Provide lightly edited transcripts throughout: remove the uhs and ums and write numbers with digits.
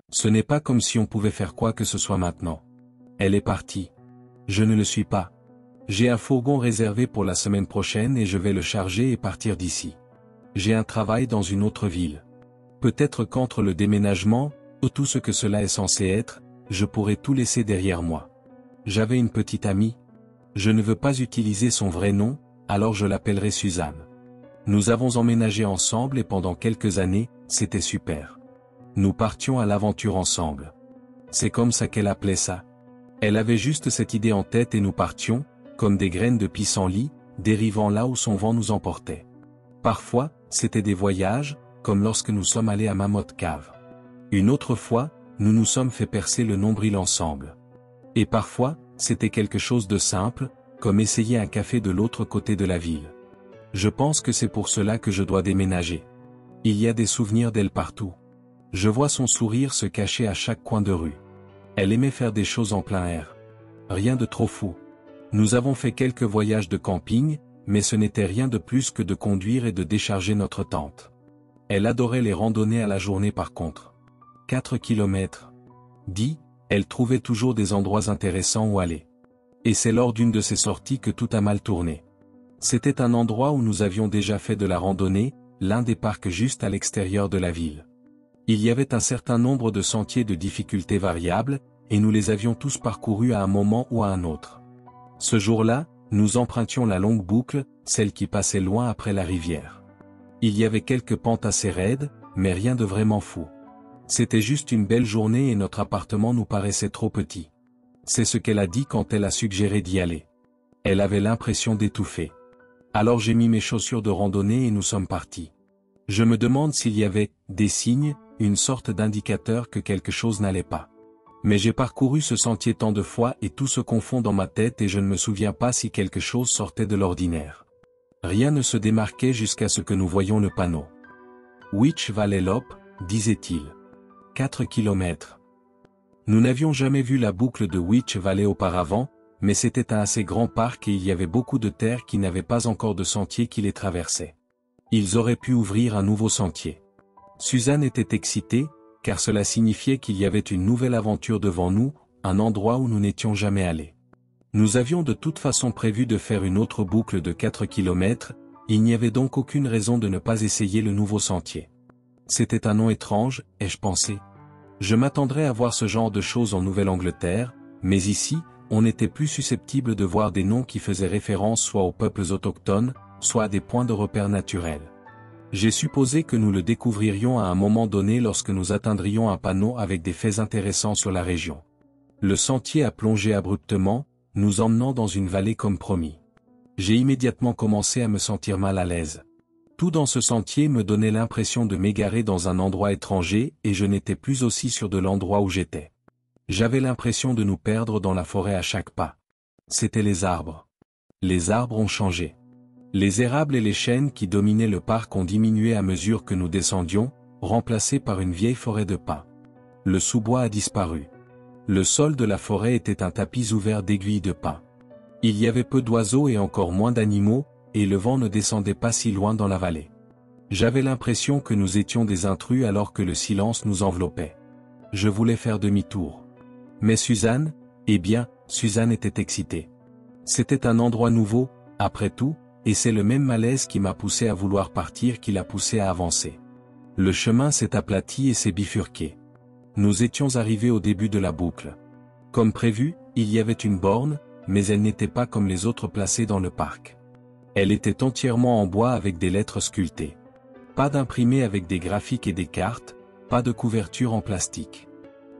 Ce n'est pas comme si on pouvait faire quoi que ce soit maintenant. Elle est partie. Je ne le suis pas. J'ai un fourgon réservé pour la semaine prochaine et je vais le charger et partir d'ici. J'ai un travail dans une autre ville. Peut-être qu'entre le déménagement, ou tout ce que cela est censé être, je pourrais tout laisser derrière moi. J'avais une petite amie. Je ne veux pas utiliser son vrai nom, alors je l'appellerai Suzanne. Nous avons emménagé ensemble et pendant quelques années, c'était super. Nous partions à l'aventure ensemble. C'est comme ça qu'elle appelait ça. Elle avait juste cette idée en tête et nous partions, comme des graines de pissenlit, dérivant là où son vent nous emportait. Parfois, c'était des voyages, comme lorsque nous sommes allés à Mammoth Cave. Une autre fois, nous nous sommes fait percer le nombril ensemble. Et parfois, c'était quelque chose de simple, comme essayer un café de l'autre côté de la ville. Je pense que c'est pour cela que je dois déménager. Il y a des souvenirs d'elle partout. Je vois son sourire se cacher à chaque coin de rue. Elle aimait faire des choses en plein air. Rien de trop fou. Nous avons fait quelques voyages de camping, mais ce n'était rien de plus que de conduire et de décharger notre tente. Elle adorait les randonnées à la journée par contre. 4 kilomètres. Elle trouvait toujours des endroits intéressants où aller. Et c'est lors d'une de ces sorties que tout a mal tourné. C'était un endroit où nous avions déjà fait de la randonnée, l'un des parcs juste à l'extérieur de la ville. Il y avait un certain nombre de sentiers de difficulté variables, et nous les avions tous parcourus à un moment ou à un autre. Ce jour-là, nous empruntions la longue boucle, celle qui passait loin après la rivière. Il y avait quelques pentes assez raides, mais rien de vraiment fou. C'était juste une belle journée et notre appartement nous paraissait trop petit. C'est ce qu'elle a dit quand elle a suggéré d'y aller. Elle avait l'impression d'étouffer. Alors j'ai mis mes chaussures de randonnée et nous sommes partis. Je me demande s'il y avait des signes, une sorte d'indicateur que quelque chose n'allait pas. Mais j'ai parcouru ce sentier tant de fois et tout se confond dans ma tête et je ne me souviens pas si quelque chose sortait de l'ordinaire. Rien ne se démarquait jusqu'à ce que nous voyions le panneau. Witch Valley Loop, disait-il. 4 kilomètres. Nous n'avions jamais vu la boucle de Witch Valley auparavant, mais c'était un assez grand parc et il y avait beaucoup de terres qui n'avaient pas encore de sentier qui les traversaient. Ils auraient pu ouvrir un nouveau sentier. Suzanne était excitée, car cela signifiait qu'il y avait une nouvelle aventure devant nous, un endroit où nous n'étions jamais allés. Nous avions de toute façon prévu de faire une autre boucle de 4 kilomètres, il n'y avait donc aucune raison de ne pas essayer le nouveau sentier. C'était un nom étrange, ai-je pensé. Je m'attendrais à voir ce genre de choses en Nouvelle-Angleterre, mais ici, on était plus susceptible de voir des noms qui faisaient référence soit aux peuples autochtones, soit à des points de repère naturels. J'ai supposé que nous le découvririons à un moment donné lorsque nous atteindrions un panneau avec des faits intéressants sur la région. Le sentier a plongé abruptement, nous emmenant dans une vallée comme promis. J'ai immédiatement commencé à me sentir mal à l'aise. Tout dans ce sentier me donnait l'impression de m'égarer dans un endroit étranger et je n'étais plus aussi sûr de l'endroit où j'étais. J'avais l'impression de nous perdre dans la forêt à chaque pas. C'étaient les arbres. Les arbres ont changé. Les érables et les chênes qui dominaient le parc ont diminué à mesure que nous descendions, remplacés par une vieille forêt de pins. Le sous-bois a disparu. Le sol de la forêt était un tapis ouvert d'aiguilles de pin. Il y avait peu d'oiseaux et encore moins d'animaux, et le vent ne descendait pas si loin dans la vallée. J'avais l'impression que nous étions des intrus alors que le silence nous enveloppait. Je voulais faire demi-tour. Mais Suzanne, Suzanne était excitée. C'était un endroit nouveau, après tout, et c'est le même malaise qui m'a poussé à vouloir partir qui l'a poussé à avancer. Le chemin s'est aplati et s'est bifurqué. Nous étions arrivés au début de la boucle. Comme prévu, il y avait une borne, mais elle n'était pas comme les autres placées dans le parc. Elle était entièrement en bois avec des lettres sculptées. Pas d'imprimé avec des graphiques et des cartes, pas de couverture en plastique.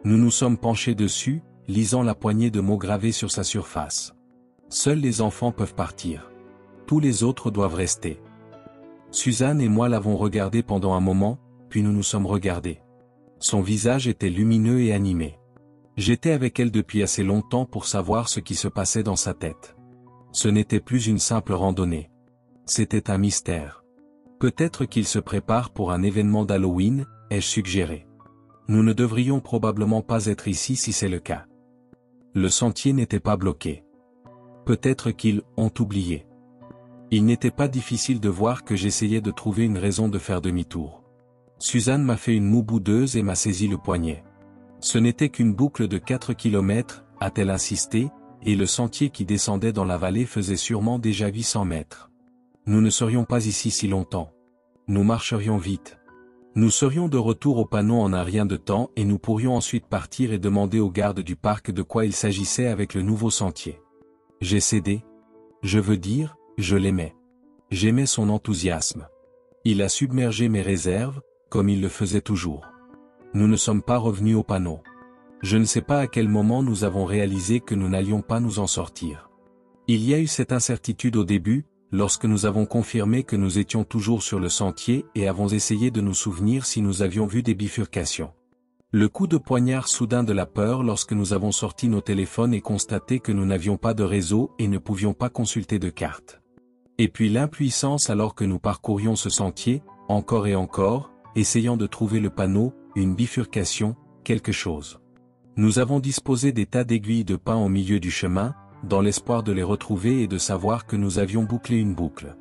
Nous nous sommes penchés dessus, lisant la poignée de mots gravés sur sa surface. Seuls les enfants peuvent partir. Tous les autres doivent rester. Suzanne et moi l'avons regardé pendant un moment, puis nous nous sommes regardés. Son visage était lumineux et animé. J'étais avec elle depuis assez longtemps pour savoir ce qui se passait dans sa tête. Ce n'était plus une simple randonnée. C'était un mystère. Peut-être qu'il se prépare pour un événement d'Halloween, ai-je suggéré. Nous ne devrions probablement pas être ici si c'est le cas. Le sentier n'était pas bloqué. Peut-être qu'ils ont oublié. Il n'était pas difficile de voir que j'essayais de trouver une raison de faire demi-tour. Suzanne m'a fait une moue boudeuse et m'a saisi le poignet. Ce n'était qu'une boucle de 4 kilomètres, a-t-elle insisté, et le sentier qui descendait dans la vallée faisait sûrement déjà 800 mètres. Nous ne serions pas ici si longtemps. Nous marcherions vite. Nous serions de retour au panneau en un rien de temps et nous pourrions ensuite partir et demander aux gardes du parc de quoi il s'agissait avec le nouveau sentier. J'ai cédé. Je veux dire, je l'aimais. J'aimais son enthousiasme. Il a submergé mes réserves, comme il le faisait toujours. Nous ne sommes pas revenus au panneau. Je ne sais pas à quel moment nous avons réalisé que nous n'allions pas nous en sortir. Il y a eu cette incertitude au début, lorsque nous avons confirmé que nous étions toujours sur le sentier et avons essayé de nous souvenir si nous avions vu des bifurcations. Le coup de poignard soudain de la peur lorsque nous avons sorti nos téléphones et constaté que nous n'avions pas de réseau et ne pouvions pas consulter de carte. Et puis l'impuissance alors que nous parcourions ce sentier, encore et encore, essayant de trouver le panneau, une bifurcation, quelque chose. Nous avons disposé des tas d'aiguilles de pin au milieu du chemin, dans l'espoir de les retrouver et de savoir que nous avions bouclé une boucle.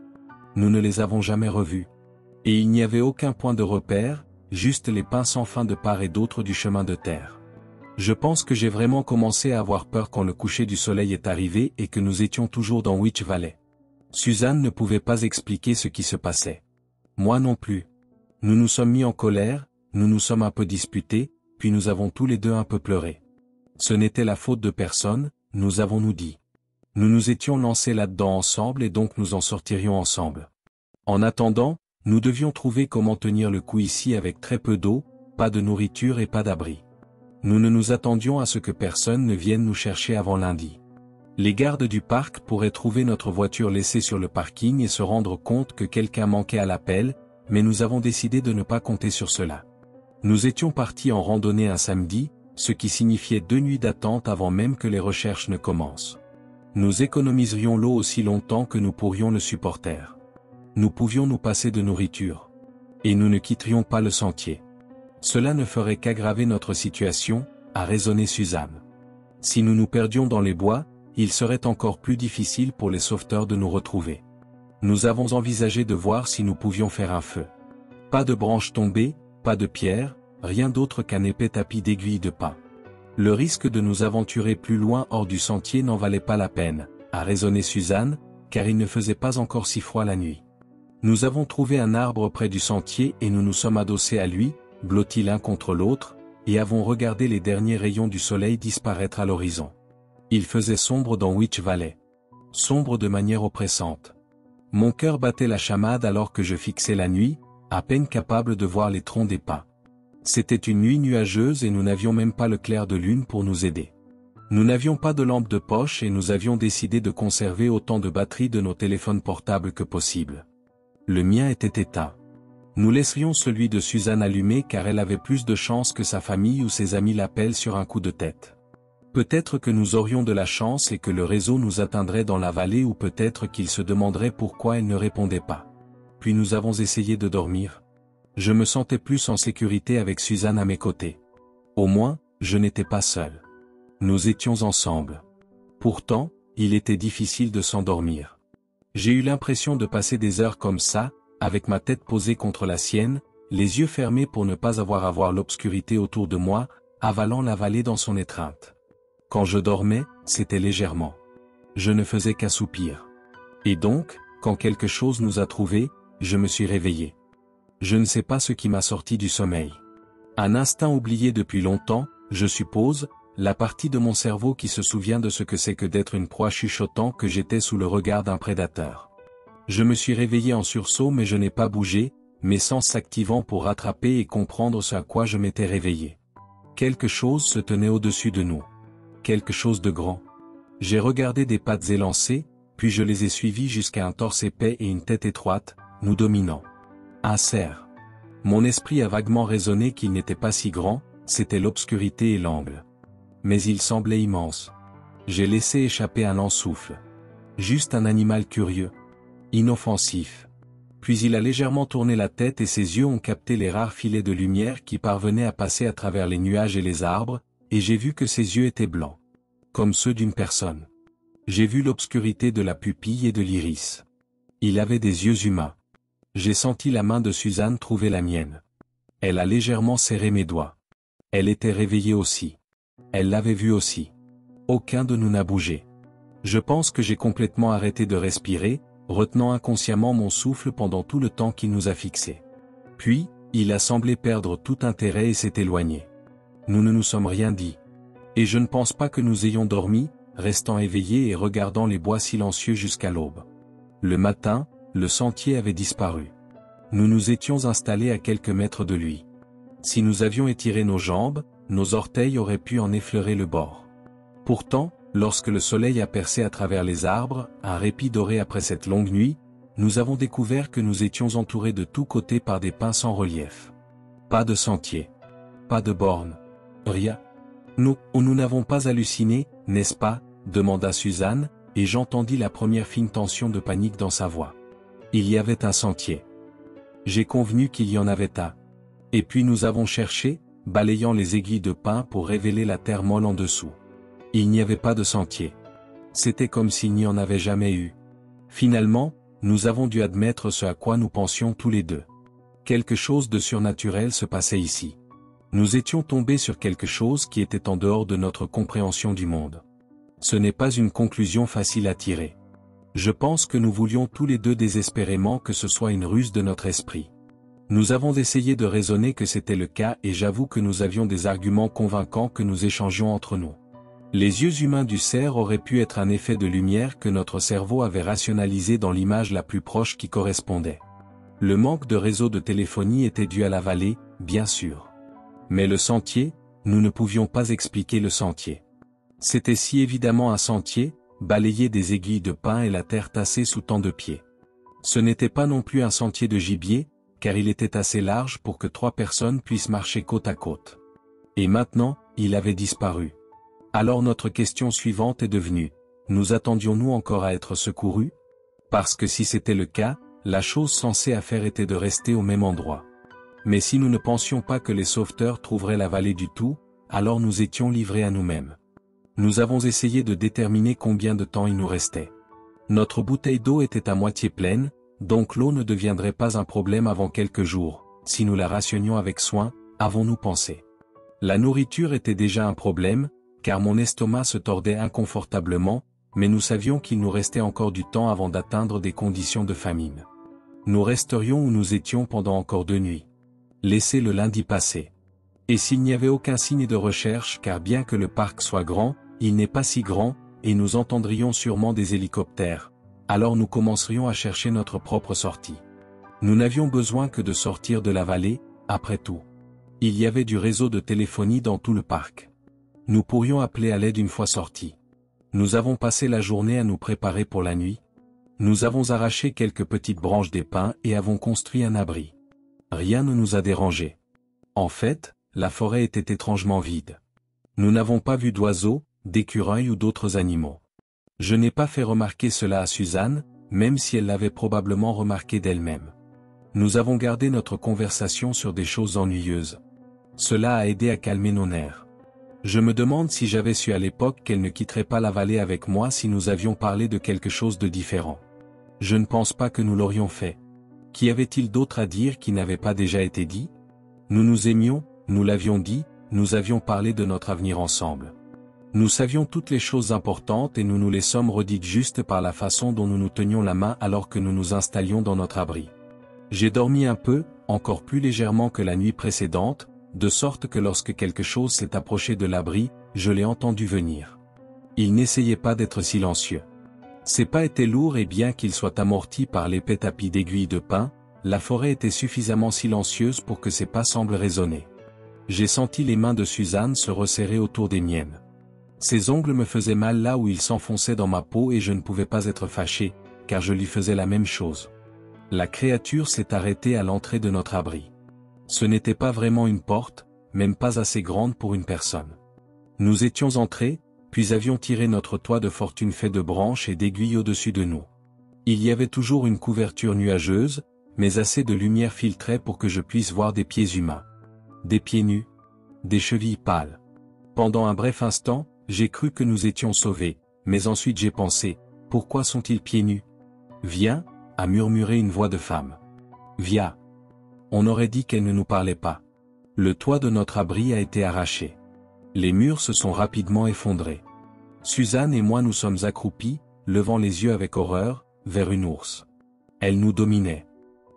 Nous ne les avons jamais revus. Et il n'y avait aucun point de repère, juste les pins sans fin de part et d'autre du chemin de terre. Je pense que j'ai vraiment commencé à avoir peur quand le coucher du soleil est arrivé et que nous étions toujours dans Witch Valley. Suzanne ne pouvait pas expliquer ce qui se passait. Moi non plus. Nous nous sommes mis en colère, nous nous sommes un peu disputés, puis nous avons tous les deux un peu pleuré. Ce n'était la faute de personne, nous avons-nous dit. Nous nous étions lancés là-dedans ensemble et donc nous en sortirions ensemble. En attendant, nous devions trouver comment tenir le coup ici avec très peu d'eau, pas de nourriture et pas d'abri. Nous ne nous attendions à ce que personne ne vienne nous chercher avant lundi. Les gardes du parc pourraient trouver notre voiture laissée sur le parking et se rendre compte que quelqu'un manquait à l'appel, mais nous avons décidé de ne pas compter sur cela. Nous étions partis en randonnée un samedi, ce qui signifiait 2 nuits d'attente avant même que les recherches ne commencent. Nous économiserions l'eau aussi longtemps que nous pourrions le supporter. Nous pouvions nous passer de nourriture. Et nous ne quitterions pas le sentier. Cela ne ferait qu'aggraver notre situation, a raisonné Suzanne. Si nous nous perdions dans les bois, il serait encore plus difficile pour les sauveteurs de nous retrouver. Nous avons envisagé de voir si nous pouvions faire un feu. Pas de branches tombées, pas de pierres, rien d'autre qu'un épais tapis d'aiguilles de pin. Le risque de nous aventurer plus loin hors du sentier n'en valait pas la peine, a raisonné Suzanne, car il ne faisait pas encore si froid la nuit. Nous avons trouvé un arbre près du sentier et nous nous sommes adossés à lui, blottis l'un contre l'autre, et avons regardé les derniers rayons du soleil disparaître à l'horizon. Il faisait sombre dans Witch Valley. Sombre de manière oppressante. Mon cœur battait la chamade alors que je fixais la nuit, à peine capable de voir les troncs des pins. C'était une nuit nuageuse et nous n'avions même pas le clair de lune pour nous aider. Nous n'avions pas de lampe de poche et nous avions décidé de conserver autant de batterie de nos téléphones portables que possible. Le mien était éteint. Nous laisserions celui de Suzanne allumé car elle avait plus de chance que sa famille ou ses amis l'appellent sur un coup de tête. Peut-être que nous aurions de la chance et que le réseau nous atteindrait dans la vallée ou peut-être qu'il se demanderait pourquoi elle ne répondait pas. Puis nous avons essayé de dormir. Je me sentais plus en sécurité avec Suzanne à mes côtés. Au moins, je n'étais pas seul. Nous étions ensemble. Pourtant, il était difficile de s'endormir. J'ai eu l'impression de passer des heures comme ça, avec ma tête posée contre la sienne, les yeux fermés pour ne pas avoir à voir l'obscurité autour de moi, avalant la vallée dans son étreinte. Quand je dormais, c'était légèrement. Je ne faisais qu'assoupir. Et donc, quand quelque chose nous a trouvés, je me suis réveillé. Je ne sais pas ce qui m'a sorti du sommeil. Un instinct oublié depuis longtemps, je suppose, la partie de mon cerveau qui se souvient de ce que c'est que d'être une proie chuchotant que j'étais sous le regard d'un prédateur. Je me suis réveillé en sursaut mais je n'ai pas bougé, mes sens s'activant pour rattraper et comprendre ce à quoi je m'étais réveillé. Quelque chose se tenait au-dessus de nous. Quelque chose de grand. J'ai regardé des pattes élancées, puis je les ai suivies jusqu'à un torse épais et une tête étroite, nous dominant. Un cerf. Mon esprit a vaguement raisonné qu'il n'était pas si grand, c'était l'obscurité et l'angle. Mais il semblait immense. J'ai laissé échapper un lent souffle. Juste un animal curieux. Inoffensif. Puis il a légèrement tourné la tête et ses yeux ont capté les rares filets de lumière qui parvenaient à passer à travers les nuages et les arbres, et j'ai vu que ses yeux étaient blancs. Comme ceux d'une personne. J'ai vu l'obscurité de la pupille et de l'iris. Il avait des yeux humains. J'ai senti la main de Suzanne trouver la mienne. Elle a légèrement serré mes doigts. Elle était réveillée aussi. Elle l'avait vu aussi. Aucun de nous n'a bougé. Je pense que j'ai complètement arrêté de respirer, retenant inconsciemment mon souffle pendant tout le temps qu'il nous a fixé. Puis, il a semblé perdre tout intérêt et s'est éloigné. Nous ne nous sommes rien dit. Et je ne pense pas que nous ayons dormi, restant éveillés et regardant les bois silencieux jusqu'à l'aube. Le matin, le sentier avait disparu. Nous nous étions installés à quelques mètres de lui. Si nous avions étiré nos jambes, nos orteils auraient pu en effleurer le bord. Pourtant, lorsque le soleil a percé à travers les arbres, un répit doré après cette longue nuit, nous avons découvert que nous étions entourés de tous côtés par des pins sans relief. Pas de sentier. Pas de borne. Rien. Nous n'avons pas halluciné, n'est-ce pas, demanda Suzanne, et j'entendis la première fine tension de panique dans sa voix. Il y avait un sentier. J'ai convenu qu'il y en avait un. Et puis nous avons cherché, balayant les aiguilles de pin pour révéler la terre molle en dessous. Il n'y avait pas de sentier. C'était comme s'il n'y en avait jamais eu. Finalement, nous avons dû admettre ce à quoi nous pensions tous les deux. Quelque chose de surnaturel se passait ici. Nous étions tombés sur quelque chose qui était en dehors de notre compréhension du monde. Ce n'est pas une conclusion facile à tirer. Je pense que nous voulions tous les deux désespérément que ce soit une ruse de notre esprit. Nous avons essayé de raisonner que c'était le cas et j'avoue que nous avions des arguments convaincants que nous échangions entre nous. Les yeux humains du cerf auraient pu être un effet de lumière que notre cerveau avait rationalisé dans l'image la plus proche qui correspondait. Le manque de réseau de téléphonie était dû à la vallée, bien sûr. Mais le sentier, nous ne pouvions pas expliquer le sentier. C'était si évidemment un sentier, balayé des aiguilles de pin et la terre tassée sous tant de pieds. Ce n'était pas non plus un sentier de gibier, car il était assez large pour que 3 personnes puissent marcher côte à côte. Et maintenant, il avait disparu. Alors notre question suivante est devenue, nous attendions-nous encore à être secourus? Parce que si c'était le cas, la chose sensée à faire était de rester au même endroit. Mais si nous ne pensions pas que les sauveteurs trouveraient la vallée du tout, alors nous étions livrés à nous-mêmes. Nous avons essayé de déterminer combien de temps il nous restait. Notre bouteille d'eau était à moitié pleine, donc l'eau ne deviendrait pas un problème avant quelques jours, si nous la rationnions avec soin, avons-nous pensé. La nourriture était déjà un problème, car mon estomac se tordait inconfortablement, mais nous savions qu'il nous restait encore du temps avant d'atteindre des conditions de famine. Nous resterions où nous étions pendant encore 2 nuits. Laissez le lundi passer. Et s'il n'y avait aucun signe de recherche car bien que le parc soit grand, il n'est pas si grand, et nous entendrions sûrement des hélicoptères, alors nous commencerions à chercher notre propre sortie. Nous n'avions besoin que de sortir de la vallée, après tout. Il y avait du réseau de téléphonie dans tout le parc. Nous pourrions appeler à l'aide une fois sortis. Nous avons passé la journée à nous préparer pour la nuit. Nous avons arraché quelques petites branches des pins et avons construit un abri. Rien ne nous a dérangés. En fait, la forêt était étrangement vide. Nous n'avons pas vu d'oiseaux, d'écureuils ou d'autres animaux. Je n'ai pas fait remarquer cela à Suzanne, même si elle l'avait probablement remarqué d'elle-même. Nous avons gardé notre conversation sur des choses ennuyeuses. Cela a aidé à calmer nos nerfs. Je me demande si j'avais su à l'époque qu'elle ne quitterait pas la vallée avec moi si nous avions parlé de quelque chose de différent. Je ne pense pas que nous l'aurions fait. Qu'y avait-il d'autre à dire qui n'avait pas déjà été dit? Nous nous aimions, nous l'avions dit, nous avions parlé de notre avenir ensemble. Nous savions toutes les choses importantes et nous nous les sommes redites juste par la façon dont nous nous tenions la main alors que nous nous installions dans notre abri. J'ai dormi un peu, encore plus légèrement que la nuit précédente, de sorte que lorsque quelque chose s'est approché de l'abri, je l'ai entendu venir. Il n'essayait pas d'être silencieux. Ses pas étaient lourds et bien qu'il soit amorti par l'épais tapis d'aiguilles de pin, la forêt était suffisamment silencieuse pour que ses pas semblent résonner. J'ai senti les mains de Suzanne se resserrer autour des miennes. Ses ongles me faisaient mal là où ils s'enfonçaient dans ma peau et je ne pouvais pas être fâché, car je lui faisais la même chose. La créature s'est arrêtée à l'entrée de notre abri. Ce n'était pas vraiment une porte, même pas assez grande pour une personne. Nous étions entrés, puis avions tiré notre toit de fortune fait de branches et d'aiguilles au-dessus de nous. Il y avait toujours une couverture nuageuse, mais assez de lumière filtrait pour que je puisse voir des pieds humains. Des pieds nus. Des chevilles pâles. Pendant un bref instant, j'ai cru que nous étions sauvés, mais ensuite j'ai pensé, pourquoi sont-ils pieds nus? Viens, a murmuré une voix de femme. Viens. On aurait dit qu'elle ne nous parlait pas. Le toit de notre abri a été arraché. Les murs se sont rapidement effondrés. Suzanne et moi nous sommes accroupis, levant les yeux avec horreur, vers une ours. Elle nous dominait.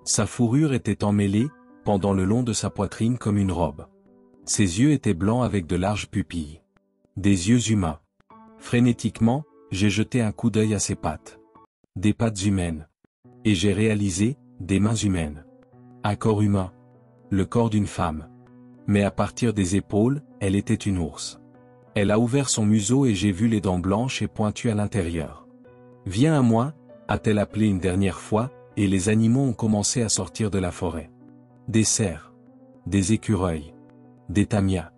Sa fourrure était emmêlée, pendant le long de sa poitrine comme une robe. Ses yeux étaient blancs avec de larges pupilles. Des yeux humains. Frénétiquement, j'ai jeté un coup d'œil à ses pattes. Des pattes humaines. Et j'ai réalisé, des mains humaines. Un corps humain. Le corps d'une femme. Mais à partir des épaules, elle était une ours. Elle a ouvert son museau et j'ai vu les dents blanches et pointues à l'intérieur. « Viens à moi », a-t-elle appelé une dernière fois, et les animaux ont commencé à sortir de la forêt. Des cerfs. Des écureuils. Des tamias.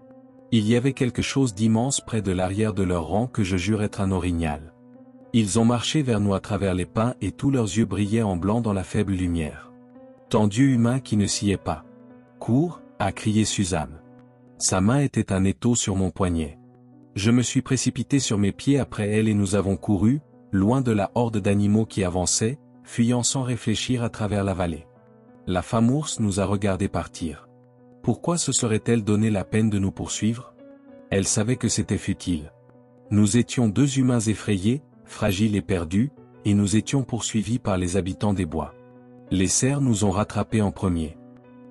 Il y avait quelque chose d'immense près de l'arrière de leur rang que je jure être un orignal. Ils ont marché vers nous à travers les pins et tous leurs yeux brillaient en blanc dans la faible lumière. Tant d'yeux humains qui ne sciaient pas. « Cours !» a crié Suzanne. Sa main était un étau sur mon poignet. Je me suis précipité sur mes pieds après elle et nous avons couru, loin de la horde d'animaux qui avançait, fuyant sans réfléchir à travers la vallée. La femme ours nous a regardés partir. Pourquoi se serait-elle donné la peine de nous poursuivre? Elle savait que c'était futile. Nous étions deux humains effrayés, fragiles et perdus, et nous étions poursuivis par les habitants des bois. Les cerfs nous ont rattrapés en premier.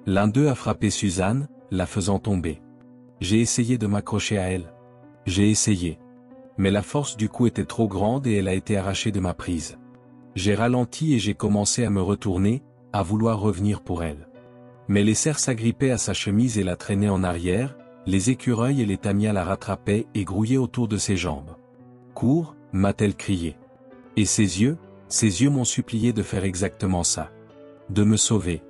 L'un d'eux a frappé Suzanne, la faisant tomber. J'ai essayé de m'accrocher à elle. J'ai essayé. Mais la force du coup était trop grande et elle a été arrachée de ma prise. J'ai ralenti et j'ai commencé à me retourner, à vouloir revenir pour elle. Mais les cerfs s'agrippaient à sa chemise et la traînaient en arrière, les écureuils et les tamias la rattrapaient et grouillaient autour de ses jambes. « Cours !» m'a-t-elle crié. Et ses yeux m'ont supplié de faire exactement ça. De me sauver.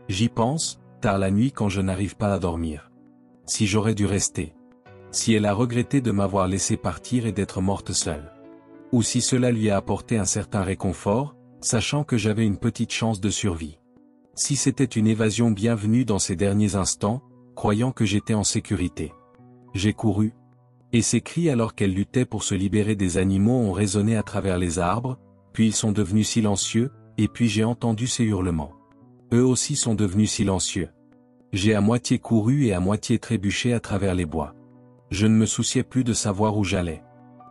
J'y pense, tard la nuit quand je n'arrive pas à dormir. Si j'aurais dû rester. Si elle a regretté de m'avoir laissé partir et d'être morte seule. Ou si cela lui a apporté un certain réconfort, sachant que j'avais une petite chance de survie. Si c'était une évasion bienvenue dans ces derniers instants, croyant que j'étais en sécurité. J'ai couru. Et ses cris alors qu'elle luttait pour se libérer des animaux ont résonné à travers les arbres, puis ils sont devenus silencieux, et puis j'ai entendu ses hurlements. Eux aussi sont devenus silencieux. J'ai à moitié couru et à moitié trébuché à travers les bois. Je ne me souciais plus de savoir où j'allais.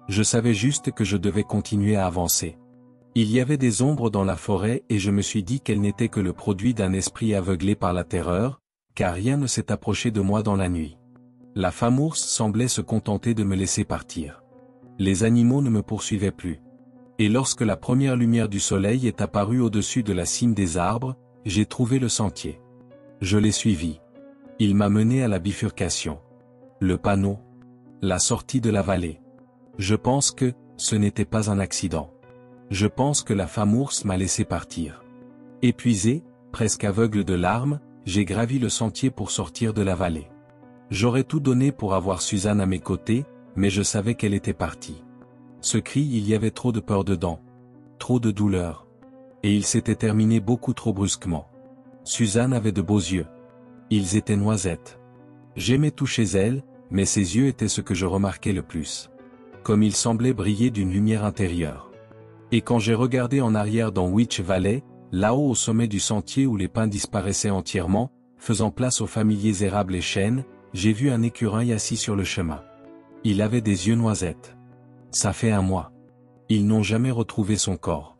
Je savais juste que je devais continuer à avancer. Il y avait des ombres dans la forêt et je me suis dit qu'elles n'étaient que le produit d'un esprit aveuglé par la terreur, car rien ne s'est approché de moi dans la nuit. La femme ours semblait se contenter de me laisser partir. Les animaux ne me poursuivaient plus. Et lorsque la première lumière du soleil est apparue au-dessus de la cime des arbres, j'ai trouvé le sentier. Je l'ai suivi. Il m'a mené à la bifurcation. Le panneau. La sortie de la vallée. Je pense que ce n'était pas un accident. Je pense que la femme ours m'a laissé partir. Épuisé, presque aveugle de larmes, j'ai gravi le sentier pour sortir de la vallée. J'aurais tout donné pour avoir Suzanne à mes côtés, mais je savais qu'elle était partie. Ce cri, il y avait trop de peur dedans. Trop de douleur. Et il s'était terminé beaucoup trop brusquement. Suzanne avait de beaux yeux. Ils étaient noisettes. J'aimais toucher elle, mais ses yeux étaient ce que je remarquais le plus. Comme ils semblaient briller d'une lumière intérieure. Et quand j'ai regardé en arrière dans Witch Valley, là-haut au sommet du sentier où les pins disparaissaient entièrement, faisant place aux familiers érables et chênes, j'ai vu un écureuil assis sur le chemin. Il avait des yeux noisettes. Ça fait un mois. Ils n'ont jamais retrouvé son corps.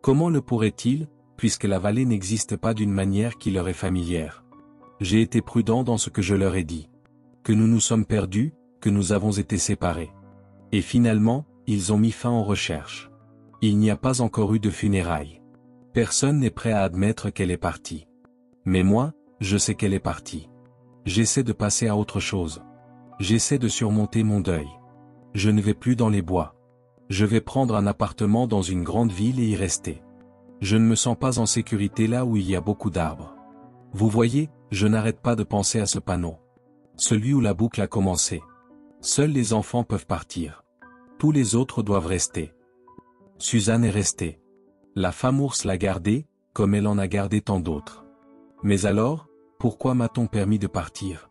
Comment le pourrait-il, puisque la vallée n'existe pas d'une manière qui leur est familière? J'ai été prudent dans ce que je leur ai dit. Que nous nous sommes perdus, que nous avons été séparés. Et finalement, ils ont mis fin aux recherches. Il n'y a pas encore eu de funérailles. Personne n'est prêt à admettre qu'elle est partie. Mais moi, je sais qu'elle est partie. J'essaie de passer à autre chose. J'essaie de surmonter mon deuil. Je ne vais plus dans les bois. Je vais prendre un appartement dans une grande ville et y rester. Je ne me sens pas en sécurité là où il y a beaucoup d'arbres. Vous voyez, je n'arrête pas de penser à ce panneau. Celui où la boucle a commencé. Seuls les enfants peuvent partir. Tous les autres doivent rester. Suzanne est restée. La femme ours l'a gardée, comme elle en a gardé tant d'autres. Mais alors, pourquoi m'a-t-on permis de partir?